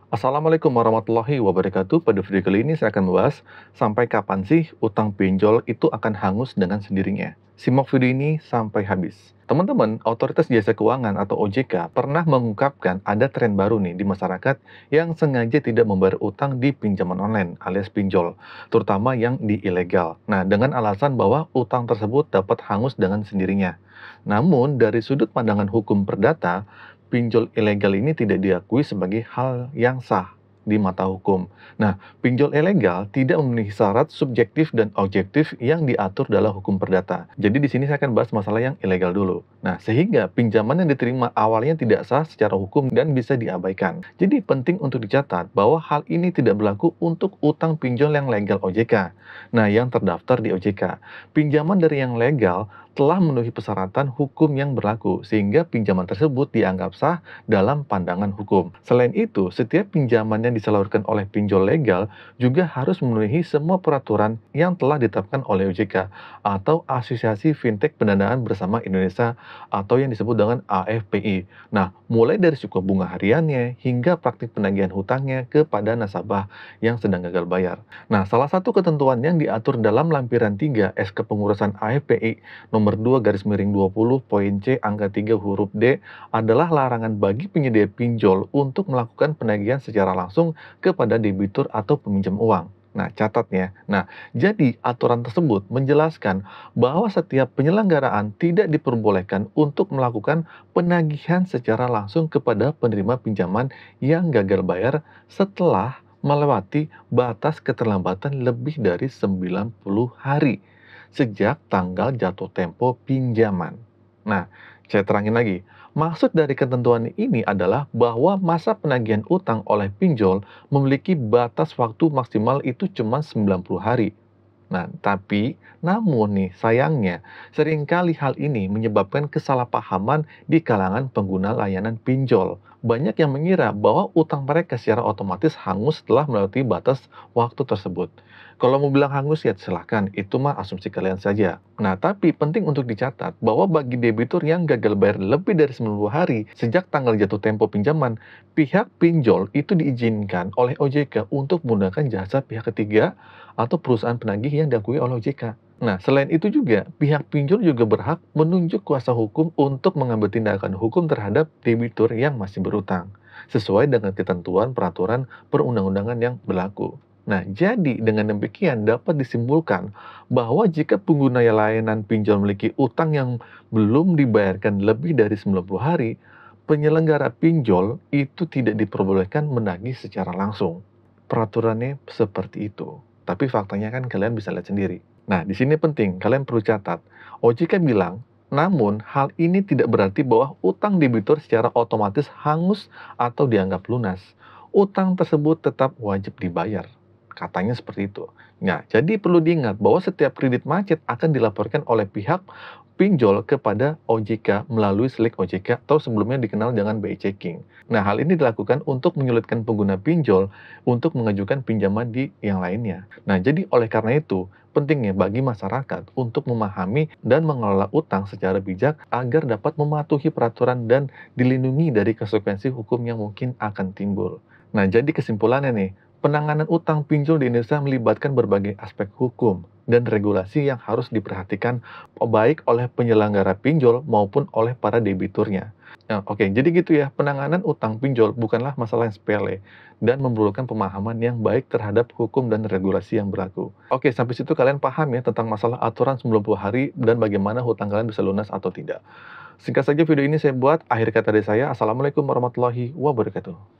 Assalamualaikum warahmatullahi wabarakatuh. Pada video kali ini saya akan membahas sampai kapan sih utang pinjol itu akan hangus dengan sendirinya. Simak video ini sampai habis. Teman-teman, Otoritas Jasa Keuangan atau OJK pernah mengungkapkan ada tren baru nih di masyarakat yang sengaja tidak membayar utang di pinjaman online alias pinjol, terutama yang di ilegal. Nah, dengan alasan bahwa utang tersebut dapat hangus dengan sendirinya. Namun, dari sudut pandangan hukum perdata, pinjol ilegal ini tidak diakui sebagai hal yang sah di mata hukum. Nah, pinjol ilegal tidak memenuhi syarat subjektif dan objektif yang diatur dalam hukum perdata. Jadi di sini saya akan bahas masalah yang ilegal dulu. Nah, sehingga pinjaman yang diterima awalnya tidak sah secara hukum dan bisa diabaikan. Jadi penting untuk dicatat bahwa hal ini tidak berlaku untuk utang pinjol yang legal OJK. Nah, yang terdaftar di OJK. Pinjaman dari yang legal telah memenuhi persyaratan hukum yang berlaku, sehingga pinjaman tersebut dianggap sah dalam pandangan hukum. Selain itu, setiap pinjaman yang disalurkan oleh pinjol legal juga harus memenuhi semua peraturan yang telah ditetapkan oleh OJK atau Asosiasi Fintech Pendanaan Bersama Indonesia atau yang disebut dengan AFPI. Nah, mulai dari suku bunga hariannya hingga praktik penagihan hutangnya kepada nasabah yang sedang gagal bayar. Nah, salah satu ketentuan yang diatur dalam lampiran 3 SK Pengurusan AFPI nomor 2/20 poin C angka 3 huruf D adalah larangan bagi penyedia pinjol untuk melakukan penagihan secara langsung kepada debitur atau peminjam uang. Nah, catatnya. Nah, jadi aturan tersebut menjelaskan bahwa setiap penyelenggaraan tidak diperbolehkan untuk melakukan penagihan secara langsung kepada penerima pinjaman yang gagal bayar setelah melewati batas keterlambatan lebih dari 90 hari sejak tanggal jatuh tempo pinjaman. Nah, saya terangin lagi. Maksud dari ketentuan ini adalah bahwa masa penagihan utang oleh pinjol memiliki batas waktu maksimal itu cuma 90 hari. Nah, namun nih, sayangnya, seringkali hal ini menyebabkan kesalahpahaman di kalangan pengguna layanan pinjol. Banyak yang mengira bahwa utang mereka secara otomatis hangus setelah melewati batas waktu tersebut. Kalau mau bilang hangus ya silahkan, itu mah asumsi kalian saja. Nah, tapi penting untuk dicatat bahwa bagi debitur yang gagal bayar lebih dari 90 hari sejak tanggal jatuh tempo pinjaman, pihak pinjol itu diizinkan oleh OJK untuk menggunakan jasa pihak ketiga atau perusahaan penagih yang diakui oleh OJK. Nah, selain itu juga, pihak pinjol juga berhak menunjuk kuasa hukum untuk mengambil tindakan hukum terhadap debitur yang masih berutang, sesuai dengan ketentuan peraturan perundang-undangan yang berlaku. Nah, jadi dengan demikian dapat disimpulkan bahwa jika pengguna layanan pinjol memiliki utang yang belum dibayarkan lebih dari 90 hari, penyelenggara pinjol itu tidak diperbolehkan menagih secara langsung. Peraturannya seperti itu. Tapi faktanya kan kalian bisa lihat sendiri. Nah, di sini penting, kalian perlu catat. OJK bilang, namun hal ini tidak berarti bahwa utang debitur secara otomatis hangus atau dianggap lunas. Utang tersebut tetap wajib dibayar. Katanya seperti itu. Nah, jadi perlu diingat bahwa setiap kredit macet akan dilaporkan oleh pihak pinjol kepada OJK melalui Slik OJK atau sebelumnya dikenal dengan BI Checking. Nah, hal ini dilakukan untuk menyulitkan pengguna pinjol untuk mengajukan pinjaman di yang lainnya. Nah, jadi oleh karena itu, pentingnya bagi masyarakat untuk memahami dan mengelola utang secara bijak agar dapat mematuhi peraturan dan dilindungi dari konsekuensi hukum yang mungkin akan timbul. Nah, jadi kesimpulannya nih, penanganan utang pinjol di Indonesia melibatkan berbagai aspek hukum dan regulasi yang harus diperhatikan baik oleh penyelenggara pinjol maupun oleh para debiturnya. Nah, oke, jadi gitu ya, penanganan utang pinjol bukanlah masalah yang sepele dan memerlukan pemahaman yang baik terhadap hukum dan regulasi yang berlaku. Oke, sampai situ kalian paham ya tentang masalah aturan 90 hari dan bagaimana hutang kalian bisa lunas atau tidak. Singkat saja video ini saya buat, akhir kata dari saya, Assalamualaikum warahmatullahi wabarakatuh.